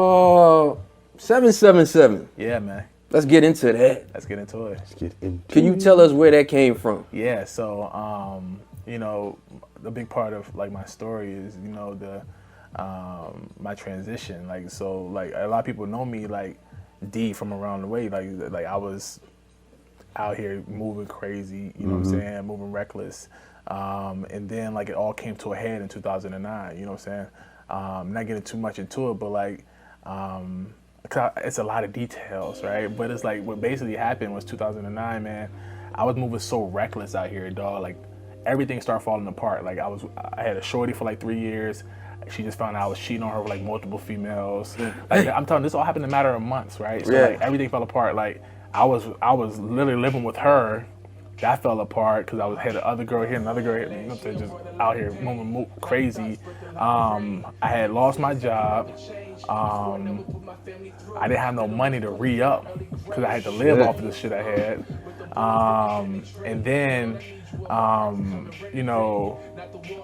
777. Yeah, man. Let's get into that. Let's get into it. Can you tell us where that came from? Yeah, so you know, the big part of like my story is, you know, the my transition. Like, so like a lot of people know me like D from around the way. Like I was out here moving crazy, you know what I'm saying, moving reckless. And then like it all came to a head in 2009, you know what I'm saying? Not getting too much into it, but like it's a lot of details, right? But it's like what basically happened was 2009, man. I was moving so reckless out here, dog. Like everything started falling apart. Like I had a shorty for like 3 years. She just found out I was cheating on her with like multiple females. Like I'm telling you, this all happened in a matter of months, right? So like everything fell apart. Like I was literally living with her. That fell apart because I had another girl here, another girl here, you know, just out here moving crazy. I had lost my job. I didn't have no money to re-up because I had to live off of the shit I had. And then, you know,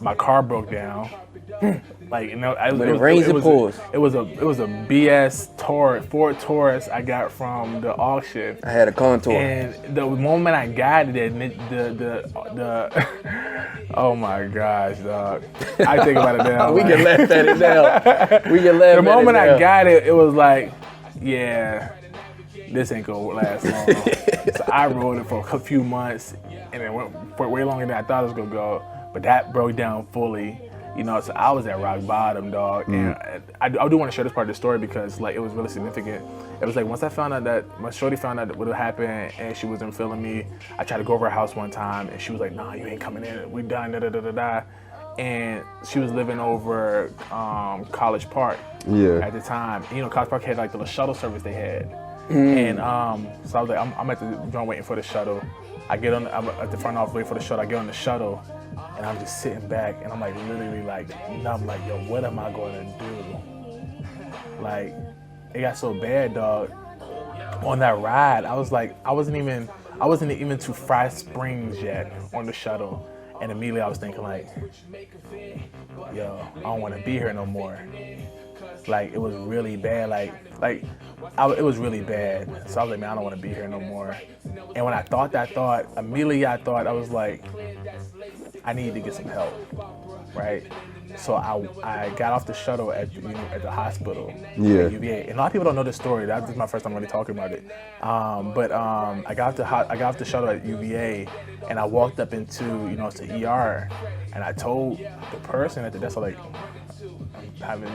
my car broke down. Like, you know, it was a BS Ford Taurus I got from the auction. I had a Contour. And the moment I got it, oh my gosh, dog. I think about it now. We can laugh at it now. We can laugh at it now. The moment I got it, it was like, yeah, this ain't gonna last long. So I rode it for a few months, and it went for way longer than I thought it was gonna go. But that broke down fully. You know, so I was at rock bottom, dog. And I do want to share this part of the story because, like, it was really significant. It was like once I found out that my shorty found out what had happened and she wasn't feeling me, I tried to go over her house one time and she was like, "Nah, you ain't coming in. We done." Da da da da da. And she was living over College Park at the time. And, you know, College Park had like the little shuttle service they had. And so I was like, I'm at the joint waiting for the shuttle. I'm at the front office waiting for the shuttle. I get on the shuttle. And I'm just sitting back and I'm like literally like numb, like, yo, what am I gonna do? Like, it got so bad, dog. On that ride, I was like, I wasn't even to Fry Springs yet on the shuttle. And immediately I was thinking like, yo, I don't wanna be here no more. Like, it was really bad, it was really bad. So I was like, man, I don't wanna be here no more. And when I thought that thought, immediately I was like, I need to get some help, right? So I got off the shuttle at the hospital at UVA. And a lot of people don't know this story. This is my first time really talking about it. But I got off the shuttle at UVA, and I walked up into the ER, and I told the person at the desk, like, I'm having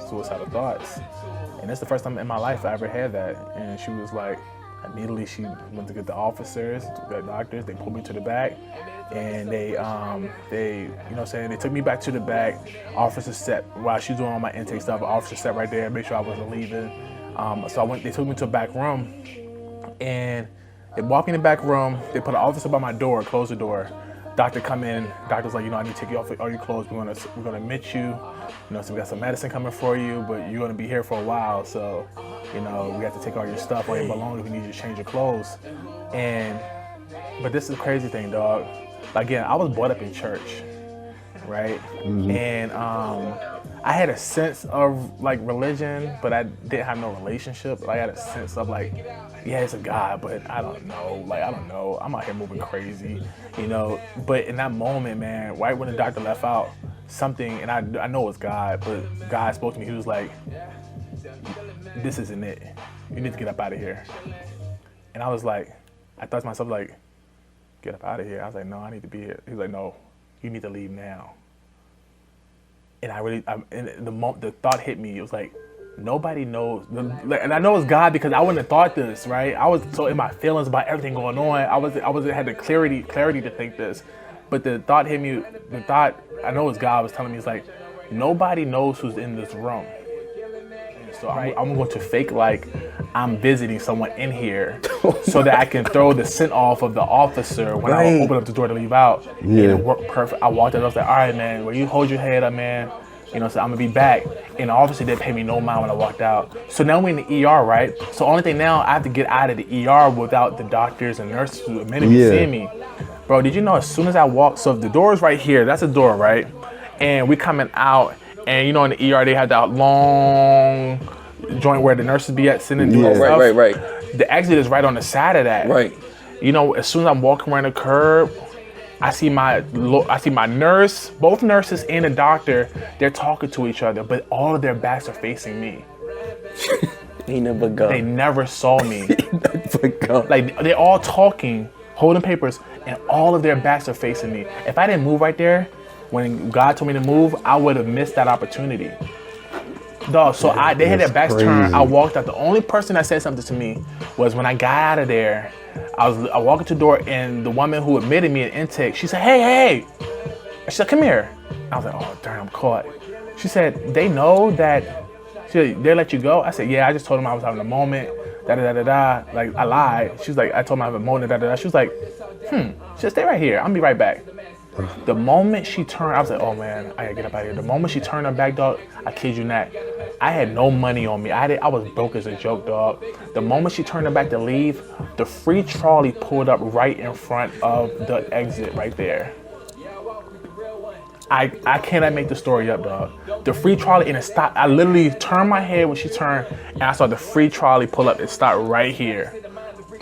suicidal thoughts. And that's the first time in my life I ever had that. And she was like, immediately she went to get the officers, the doctors. They pulled me to the back. And they took me back to the back. Officer sat, while she's doing all my intake stuff, officer sat right there, made sure I wasn't leaving. They took me to a back room, and they walked me in the back room. They put an officer by my door, closed the door. Doctor come in, doctor's like, I need to take you off all your clothes. We're gonna admit you. So we got some medicine coming for you, but you're gonna be here for a while. So, we have to take all your stuff, all your belongings. We need you to change your clothes. But this is the crazy thing, dog. Again, I was brought up in church, right? And I had a sense of like religion, but I didn't have no relationship. I had a sense of like, yeah, it's a God, but I don't know. Like, I don't know. I'm out here moving crazy, But in that moment, man, right when the doctor left out, something, and I know it's God, but God spoke to me. He was like, this isn't it. You need to get up out of here. And I was like, I thought to myself, like, get up out of here. I was like, no, I need to be here. He was like, no, you need to leave now. And the thought hit me. It was like, nobody knows. And I know it's God because I wouldn't have thought this, right? I was so in my feelings about everything going on. I had the clarity to think this. But the thought hit me, I know it's God was telling me, it's like, nobody knows who's in this room. So I'm going to fake like I'm visiting someone in here so that I can throw the scent off of the officer when I open up the door to leave out. And it worked perfect. I walked out, I was like, all right, man, well, you hold your head up, man. So I'm going to be back. And the officer didn't pay me no mind when I walked out. So now we're in the ER, right? So only thing now, I have to get out of the ER without the doctors and nurses who are seeing me. Bro, did you know as soon as I walked, so the door is right here. That's the door, right? And we coming out. And in the ER, they have that long, joint where the nurses be at sitting and doing stuff. Right. The exit is right on the side of that. Right. You know, as soon as I'm walking around the curb, I see my nurse, both nurses and the doctor. They're talking to each other, but all of their backs are facing me. He never go. They never saw me. never go. Like they're all talking, holding papers, and all of their backs are facing me. If I didn't move right there, when God told me to move, I would have missed that opportunity. Dog, so they had their backs turned. I walked out. The only person that said something to me was when I got out of there. I walked into the door, and the woman who admitted me at intake, she said, hey. She said, come here. I was like, oh, darn, I'm caught. She said, they know that they let you go? I said, yeah, I just told them I was having a moment, da-da-da-da-da. Like, I lied. She was like, I told them I have a moment, da-da-da. She was like, just stay right here. I'll be right back. The moment she turned, I was like, oh man, I gotta get up out of here. The moment she turned her back, dog, I kid you not, I had no money on me. I was broke as a joke, dog. The moment she turned her back to leave, the free trolley pulled up right in front of the exit right there. I cannot make the story up, dog. The free trolley, and it stopped. I literally turned my head when she turned, and I saw the free trolley pull up. It stopped right here.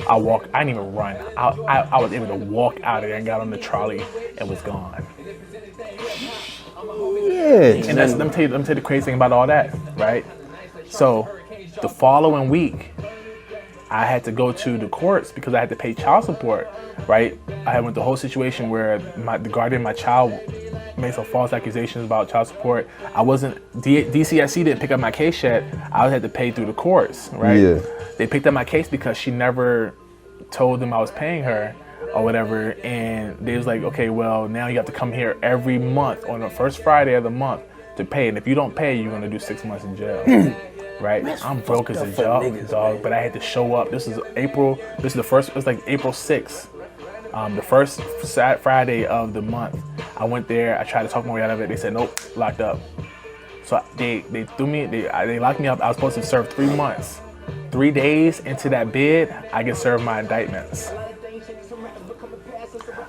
I didn't even run. I was able to walk out of there and got on the trolley and was gone. Yeah. And let me tell you the crazy thing about all that, right? So the following week, I had to go to the courts because I had to pay child support, right? I had went the whole situation where the guardian of my child made some false accusations about child support. I wasn't, DCSC didn't pick up my case yet. I had to pay through the courts, right? Yeah. They picked up my case because she never told them I was paying her or whatever. And they was like, okay, well, now you have to come here every month on the first Friday of the month to pay. And if you don't pay, you're gonna do 6 months in jail. Right? I'm broke as a dog, but I had to show up. This is April. This is the first, it was like April 6th. The first Friday of the month. I went there, I tried to talk my way out of it. They said, nope, locked up. So they threw me, they locked me up. I was supposed to serve 3 months. 3 days into that bid, I get served my indictments.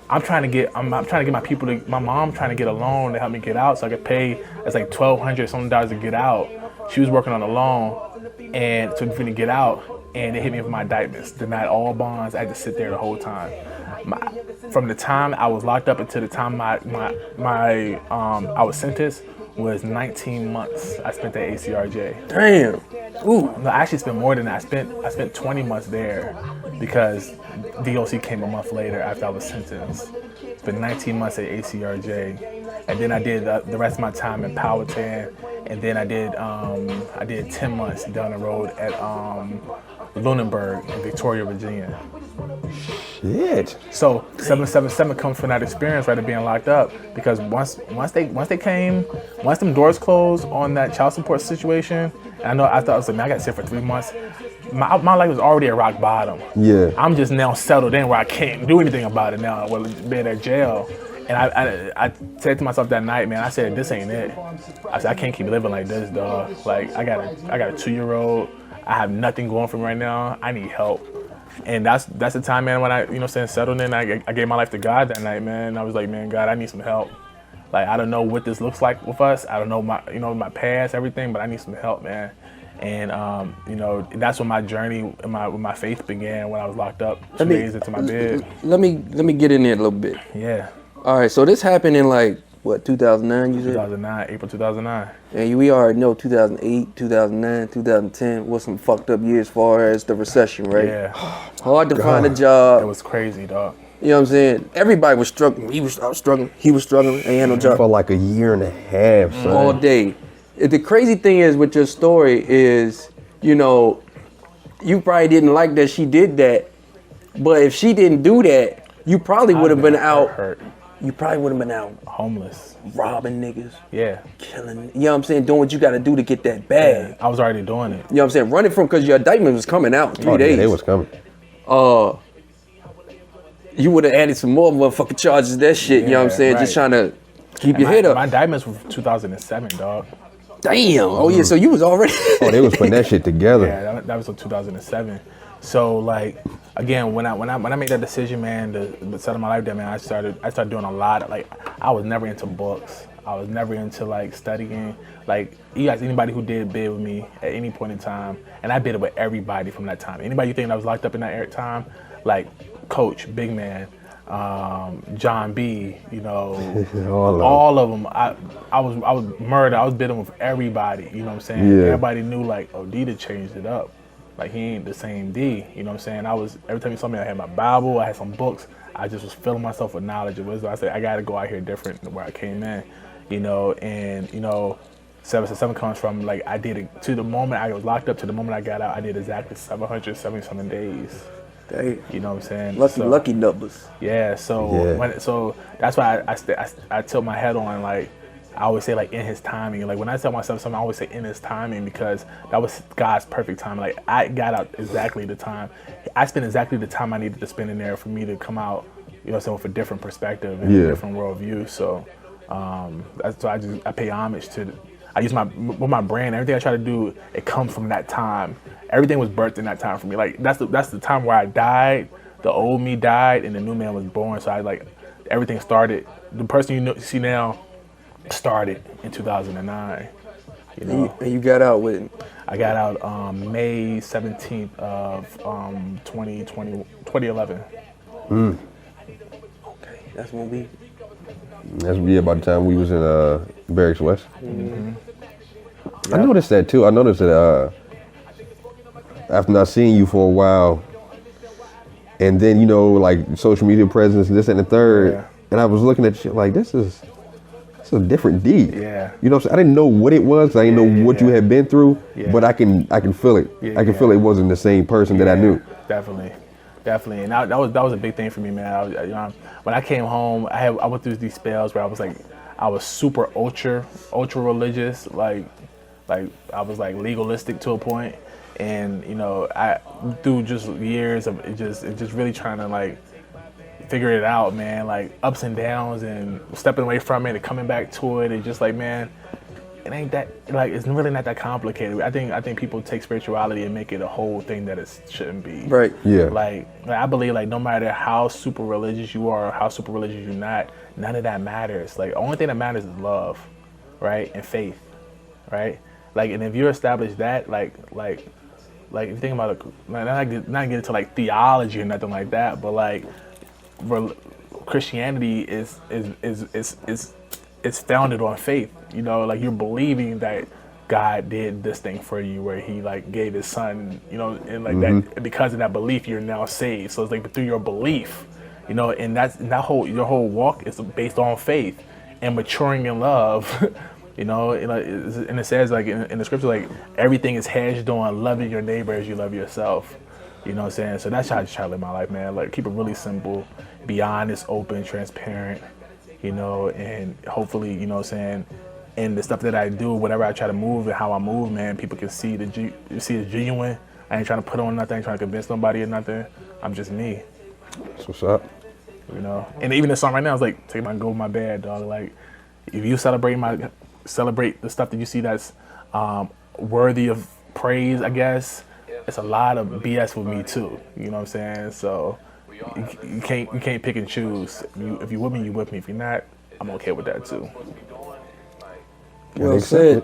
I'm trying to get my people my mom trying to get a loan to help me get out so I could pay, it's like $1,200 something to get out. She was working on a loan and to me to get out, and they hit me with my indictments. Denied all bonds. I had to sit there the whole time. From the time I was locked up until the time I was sentenced was 19 months. I spent at ACRJ. Damn. Ooh. No, I actually spent more than that. I spent 20 months there because DOC came a month later after I was sentenced. Spent 19 months at ACRJ, and then I did the rest of my time in Powhatan, and then I did 10 months down the road at Lunenburg in Victoria, Virginia. Shit. So 777 comes from that experience, right, of being locked up, because once them doors closed on that child support situation, and I thought I was like, man, I got to sit for 3 months. My life was already at rock bottom. Yeah. I'm just now settled in where I can't do anything about it now. Well, being at jail. And I said to myself that night, man, I said, this ain't it. I said, I can't keep living like this, dog. Like, I got a 2-year-old. I have nothing going for me right now. I need help. And that's the time, man, when I, settled in. I gave my life to God that night, man. I was like, man, God, I need some help. Like, I don't know what this looks like with us. I don't know my past, everything, but I need some help, man. And that's when my journey with my faith began, when I was locked up 2 days into my bed. Let me get in there a little bit. Yeah. All right, so this happened in like what, 2009? You said 2009, April 2009. And we already know 2008, 2009, 2010 was some fucked up years as far as the recession, right? Yeah. Hard to find a job. It was crazy, dog. You know what I'm saying? Everybody was struggling. I was struggling. He was struggling. Ain't had no job. For like a year and a half, son. All day. The crazy thing is with your story is, you probably didn't like that she did that, but if she didn't do that, you probably would have been out. Hurt. You probably would have been out homeless, robbing niggas. Yeah. Killing. You know what I'm saying? Doing what you got to do to get that bag. Yeah, I was already doing it. You know what I'm saying? Running from, because your indictment was coming out in 3 days. Yeah, they was coming. You would have added some more motherfucking charges, that shit. You know what I'm saying? Right. Just trying to keep your head up. My indictments were 2007, dog. Damn. Oh yeah, so you was already. Oh, they was putting that shit together. Yeah, that was in 2007. So like again, when I made that decision, man, to settle my life down, man, I started doing a lot. Like I was never into books. I was never into like studying. Like you guys, anybody who did bid with me at any point in time, and I bidded with everybody from that time. Anybody you think I was locked up in that time, like Coach, Big Man, John B, you know, all of them. I was murdered. I was bidding with everybody. You know what I'm saying? Yeah. Everybody knew like, oh, D changed it up. Like he ain't the same D. You know what I'm saying? Every time you saw me, I had my Bible. I had some books. I just was filling myself with knowledge and wisdom. I said I got to go out here different than where I came in. You know, and you know, 7 comes from like I did it to the moment I was locked up to the moment I got out. I did exactly 777 days. Dang. You know what I'm saying? Lucky numbers. Yeah. So that's why I tilt my head on like I always say like in His timing. Like when I tell myself something, I always say in His timing because that was God's perfect time. Like I got out exactly the time. I spent exactly the time I needed to spend in there for me to come out. You know, so with a different perspective and a different worldview. So that's why I pay homage to. I use my brand. Everything I try to do, it comes from that time. Everything was birthed in that time for me. Like that's the time where I died. The old me died, and the new man was born. So I like everything started. The person you see now started in 2009. You know, And you got out with. I got out May 17th of 2011. Okay, that's when we. That's about the time we was in Barracks West. Mm-hmm. I noticed that too. I noticed that after not seeing you for a while, and then you know like social media presence, this and the third, and I was looking at you like this is a different D. Yeah. You know, what I'm saying? I didn't know what it was. I didn't know what you had been through, but I can feel it. I can feel it wasn't the same person that I knew. Definitely, and that was a big thing for me, man. When I came home, I went through these spells where I was super ultra religious, like I was like legalistic to a point, and you know I through just years of it just really trying to like figure it out, man. Like ups and downs and stepping away from it and coming back to it, and just like man. It ain't that like it's really not that complicated. I think people take spirituality and make it a whole thing that it shouldn't be. Right. Yeah. Like I believe like no matter how super religious you are or how super religious you're not, none of that matters. Like the only thing that matters is love, right, and faith, right. Like and if you establish that, like if you think about it, not get into like theology or nothing like that, but like Christianity is founded on faith. You know, like you're believing that God did this thing for you where He like gave His Son, you know, and like that because of that belief you're now saved. So it's like through your belief, you know, and your whole walk is based on faith and maturing in love. You know, and it says like in the scripture like everything is hedged on loving your neighbor as you love yourself. You know what I'm saying? So that's how I just try to live my life, man. Like keep it really simple, be honest, open, transparent. You know, and hopefully, you know what I'm saying, and the stuff that I do, whatever I try to move and how I move, man, people can see it's genuine. I ain't trying to put on nothing, I ain't trying to convince nobody or nothing. I'm just me. That's what's up. You know, and even the song right now is like, take my go my bad, dog. Like, if you celebrate the stuff that you see that's worthy of praise, I guess, it's a lot of BS with me too. You know what I'm saying? So. You can't pick and choose. If you with me, you with me. If you're not, I'm okay with that too. Well said.